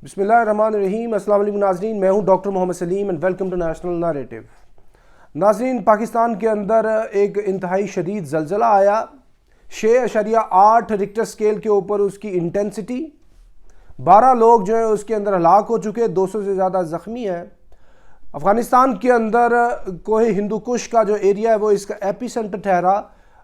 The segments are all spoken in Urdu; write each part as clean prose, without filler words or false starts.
بسم اللہ الرحمن الرحیم۔ السلام علیکم ناظرین، میں ہوں doctor Muhammad Salim and welcome to national narrative. ناظرین، پاکستان کے اندر ایک انتہائی شدید زلزلہ آیا، 6.8 ریکٹر سکیل کے اوپر اس کی انٹینسٹی، 12 لوگ جو ہیں اس کے اندر ہلاک ہو چکے، 200 سے زیادہ زخمی ہیں۔ افغانستان کے اندر کوہ ہندو کش کا جو ایریا ہے وہ اس کا ایپی سینٹر ٹھہرا۔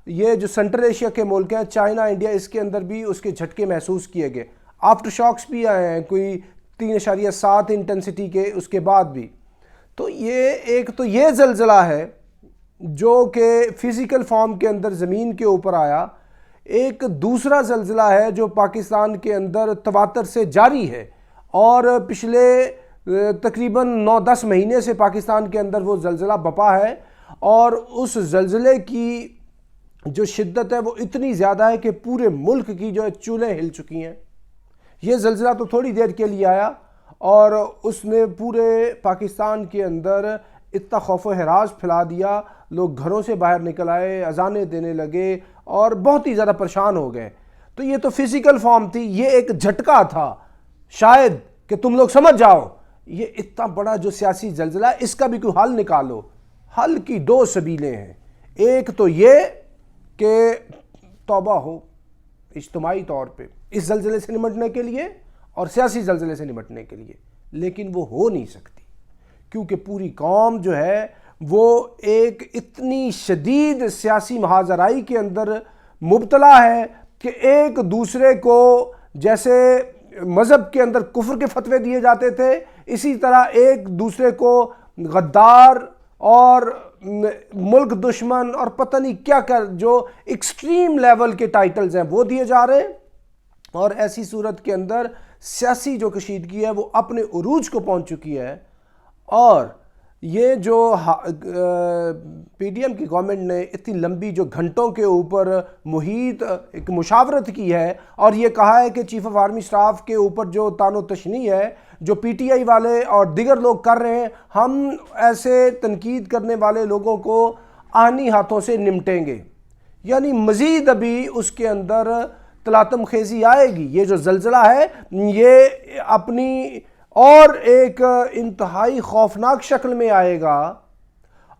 یہ جو سینٹرل ایشیا کے ملک ہیں، چائنا، انڈیا، اس کے اندر بھی اس کے جھٹکے محسوس کیے گئے۔ آفٹر شاکس بھی آئے ہیں، کوئی 3.7 انٹینسٹی کے، اس کے بعد بھی۔ تو یہ زلزلہ ہے جو کہ فزیکل فارم کے اندر زمین کے اوپر آیا۔ ایک دوسرا زلزلہ ہے جو پاکستان کے اندر تواتر سے جاری ہے، اور پچھلے تقریباً 9-10 مہینے سے پاکستان کے اندر وہ زلزلہ بپا ہے، اور اس زلزلے کی جو شدت ہے وہ اتنی زیادہ ہے کہ پورے ملک کی جو ہے چولیں ہل چکی ہیں۔ یہ زلزلہ تو تھوڑی دیر کے لیے آیا اور اس نے پورے پاکستان کے اندر اتنا خوف و ہراس پھیلا دیا، لوگ گھروں سے باہر نکل آئے، اذانیں دینے لگے اور بہت ہی زیادہ پریشان ہو گئے۔ تو یہ تو فزیکل فارم تھی، یہ ایک جھٹکا تھا شاید کہ تم لوگ سمجھ جاؤ۔ یہ اتنا بڑا جو سیاسی زلزلہ ہے، اس کا بھی کوئی حل نکالو۔ حل کی 2 سبیلیں ہیں، ایک تو یہ کہ توبہ ہو اجتماعی طور پہ اس زلزلے سے نمٹنے کے لیے اور سیاسی زلزلے سے نمٹنے کے لیے، لیکن وہ ہو نہیں سکتی کیونکہ پوری قوم جو ہے وہ ایک اتنی شدید سیاسی مہاجرائی کے اندر مبتلا ہے کہ ایک دوسرے کو، جیسے مذہب کے اندر کفر کے فتوے دیے جاتے تھے، اسی طرح ایک دوسرے کو غدار اور ملک دشمن اور پتہ نہیں کیا جو ایکسٹریم لیول کے ٹائٹلز ہیں وہ دیے جا رہے ہیں۔ اور ایسی صورت کے اندر سیاسی جو کشیدگی ہے وہ اپنے عروج کو پہنچ چکی ہے، اور یہ جو پی ڈی ایم کی گورنمنٹ نے اتنی لمبی جو گھنٹوں کے اوپر محیط ایک مشاورت کی ہے اور یہ کہا ہے کہ چیف آف آرمی سٹاف کے اوپر جو تان و تشنیع ہے جو پی ٹی آئی والے اور دیگر لوگ کر رہے ہیں، ہم ایسے تنقید کرنے والے لوگوں کو آہنی ہاتھوں سے نمٹیں گے، یعنی مزید ابھی اس کے اندر تلاطم خیزی آئے گی۔ یہ جو زلزلہ ہے یہ اپنی اور ایک انتہائی خوفناک شکل میں آئے گا،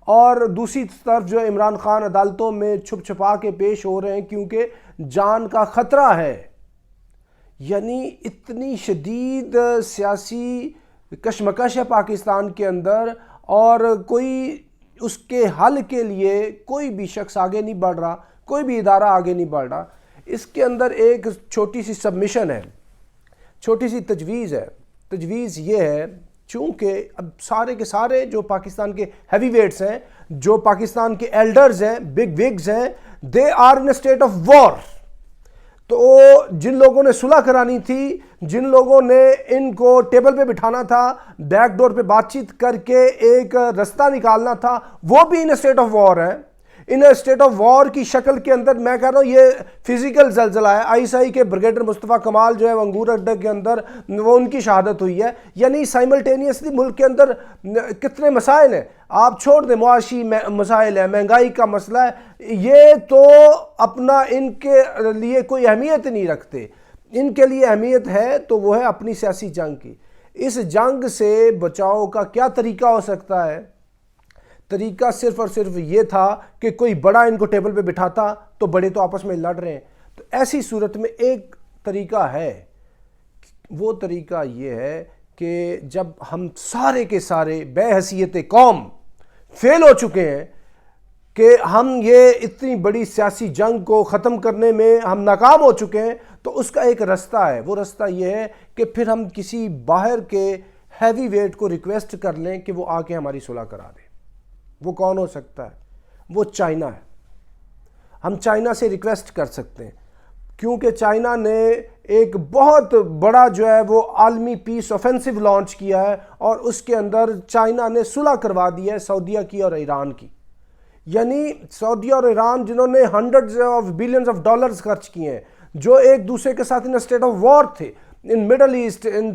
اور دوسری طرف جو عمران خان عدالتوں میں چھپ چھپا کے پیش ہو رہے ہیں کیونکہ جان کا خطرہ ہے۔ یعنی اتنی شدید سیاسی کشمکش ہے پاکستان کے اندر، اور کوئی اس کے حل کے لیے کوئی بھی شخص آگے نہیں بڑھ رہا، کوئی بھی ادارہ آگے نہیں بڑھ رہا۔ اس کے اندر ایک چھوٹی سی سبمیشن ہے، چھوٹی سی تجویز ہے۔ تجویز یہ ہے، چونکہ اب سارے کے سارے جو پاکستان کے ہیوی ویٹس ہیں، جو پاکستان کے ایلڈرز ہیں، بگ وگز ہیں، they are in state of war. تو جن لوگوں نے صلح کرانی تھی، جن لوگوں نے ان کو ٹیبل پہ بٹھانا تھا، بیک ڈور پہ بات چیت کر کے ایک رستہ نکالنا تھا، وہ بھی ان اسٹیٹ آف وار ہے۔ ان اسٹیٹ آف وار کی شکل کے اندر میں کہہ رہا ہوں یہ فزیکل زلزلہ ہے۔ آئی ایس آئی کے بریگیڈیئر مصطفیٰ کمال جو ہے وہ انگور اڈے کے اندر وہ ان کی شہادت ہوئی ہے۔ یعنی سائملٹینیسلی ملک کے اندر کتنے مسائل ہیں، آپ چھوڑ دیں، معاشی مسائل ہیں، مہنگائی کا مسئلہ ہے، یہ تو اپنا ان کے لیے کوئی اہمیت نہیں رکھتے۔ ان کے لیے اہمیت ہے تو وہ ہے اپنی سیاسی جنگ کی۔ اس جنگ سے بچاؤ کا کیا طریقہ ہو سکتا ہے؟ طریقہ صرف اور صرف یہ تھا کہ کوئی بڑا ان کو ٹیبل پہ بٹھاتا، تو بڑے تو آپس میں لڑ رہے ہیں۔ تو ایسی صورت میں ایک طریقہ ہے، وہ طریقہ یہ ہے کہ جب ہم سارے کے سارے بے حیثیت قوم فیل ہو چکے ہیں کہ ہم یہ اتنی بڑی سیاسی جنگ کو ختم کرنے میں ہم ناکام ہو چکے ہیں، تو اس کا ایک رستہ ہے۔ وہ رستہ یہ ہے کہ پھر ہم کسی باہر کے ہیوی ویٹ کو ریکویسٹ کر لیں کہ وہ آ کے ہماری صلح کرا دے۔ وہ کون ہو سکتا ہے؟ وہ چائنا ہے۔ ہم چائنا سے ریکویسٹ کر سکتے ہیں کیونکہ چائنا نے ایک بہت بڑا جو ہے وہ عالمی پیس آفینسو لانچ کیا ہے، اور اس کے اندر چائنا نے صلح کروا دی ہے سعودیہ کی اور ایران کی۔ یعنی سعودیہ اور ایران جنہوں نے ہنڈرڈز آف بلینز آف ڈالرز خرچ کیے ہیں، جو ایک دوسرے کے ساتھ ان اسٹیٹ آف وار تھے، ان مڈل ایسٹ، ان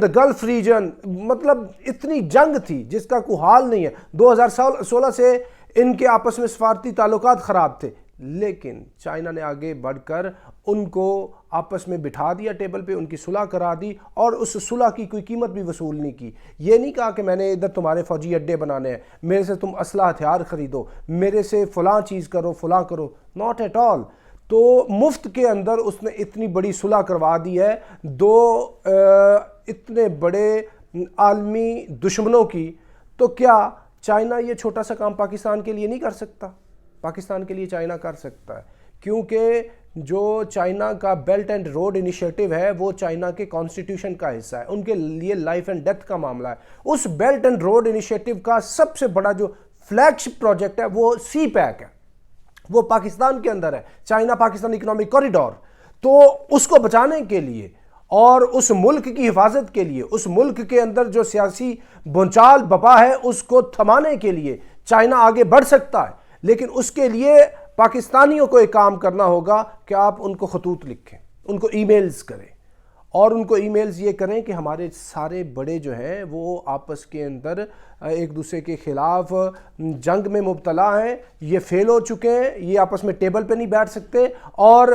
دا گلف ریجن، مطلب اتنی جنگ تھی جس کا کوئی حال نہیں ہے۔ 2016 سے ان کے آپس میں سفارتی تعلقات خراب تھے، لیکن چائنا نے آگے بڑھ کر ان کو آپس میں بٹھا دیا ٹیبل پہ، ان کی صلح کرا دی، اور اس صلح کی کوئی قیمت بھی وصول نہیں کی۔ یہ نہیں کہا کہ میں نے ادھر تمہارے فوجی اڈے بنانے ہیں، میرے سے تم اسلحہ ہتھیار خریدو، میرے سے فلاں چیز کرو، فلاں کرو، ناٹ ایٹ آل۔ تو مفت کے اندر اس نے اتنی بڑی صلح کروا دی ہے دو اتنے بڑے عالمی دشمنوں کی، تو کیا چائنا یہ چھوٹا سا کام پاکستان کے لیے نہیں کر سکتا؟ پاکستان کے لیے چائنا کر سکتا ہے، کیونکہ جو چائنا کا بیلٹ اینڈ روڈ انیشیٹو ہے وہ چائنا کے کانسٹیٹیوشن کا حصہ ہے، ان کے لیے لائف اینڈ ڈیتھ کا معاملہ ہے۔ اس بیلٹ اینڈ روڈ انیشیٹو کا سب سے بڑا جو فلیگ شپ پروجیکٹ ہے وہ سی پیک ہے، وہ پاکستان کے اندر ہے، چائنا پاکستان اکنامک کوریڈور۔ تو اس کو بچانے کے لیے اور اس ملک کی حفاظت کے لیے، اس ملک کے اندر جو سیاسی بھونچال بپا ہے اس کو تھمانے کے لیے چائنا آگے بڑھ سکتا ہے، لیکن اس کے لیے پاکستانیوں کو ایک کام کرنا ہوگا کہ آپ ان کو خطوط لکھیں، ان کو ای میلز کریں، اور ان کو ای میلز یہ کریں کہ ہمارے سارے بڑے جو ہیں وہ آپس کے اندر ایک دوسرے کے خلاف جنگ میں مبتلا ہیں، یہ فیل ہو چکے ہیں، یہ آپس میں ٹیبل پہ نہیں بیٹھ سکتے، اور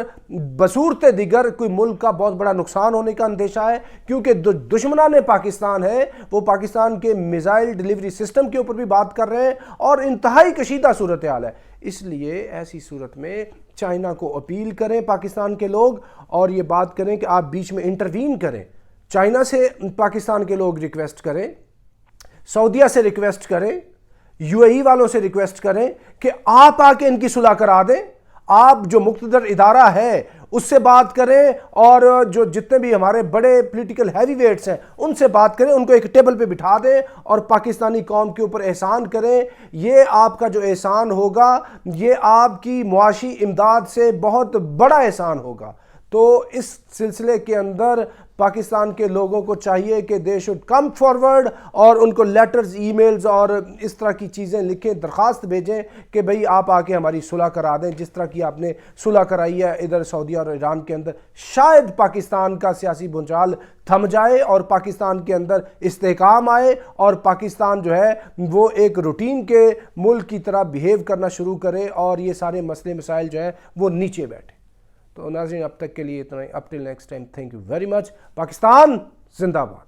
بصورت دیگر کوئی ملک کا بہت بڑا نقصان ہونے کا اندیشہ ہے، کیونکہ دشمنان پاکستان ہے وہ پاکستان کے میزائل ڈیلیوری سسٹم کے اوپر بھی بات کر رہے ہیں، اور انتہائی کشیدہ صورتحال ہے۔ اس لیے ایسی صورت میں چائنا کو اپیل کریں پاکستان کے لوگ، اور یہ بات کریں کہ آپ بیچ میں انٹروین کریں، چائنا سے پاکستان کے لوگ ریکویسٹ کریں، سعودیہ سے ریکویسٹ کریں، یو اے ای والوں سے ریکویسٹ کریں کہ آپ آ کے ان کی صلح کرا دیں، آپ جو مقتدر ادارہ ہے اس سے بات کریں، اور جو جتنے بھی ہمارے بڑے پولیٹیکل ہیوی ویٹس ہیں ان سے بات کریں، ان کو ایک ٹیبل پہ بٹھا دیں اور پاکستانی قوم کے اوپر احسان کریں۔ یہ آپ کا جو احسان ہوگا یہ آپ کی معاشی امداد سے بہت بڑا احسان ہوگا۔ تو اس سلسلے کے اندر پاکستان کے لوگوں کو چاہیے کہ دے شوڈ کم فارورڈ، اور ان کو لیٹرز، ای میلز اور اس طرح کی چیزیں لکھیں، درخواست بھیجیں کہ بھئی آپ آ کے ہماری صلح کرا دیں، جس طرح کی آپ نے صلح کرائی ہے ادھر سعودیہ اور ایران کے اندر۔ شاید پاکستان کا سیاسی بھونچال تھم جائے اور پاکستان کے اندر استحکام آئے، اور پاکستان جو ہے وہ ایک روٹین کے ملک کی طرح بیہیو کرنا شروع کرے، اور یہ سارے مسئلے مسائل جو ہیں وہ نیچے بیٹھے۔ تو ناظرین اب تک کے لیے اتنا ہی، up till next time, thank you very much. Pakistan زندہ باد۔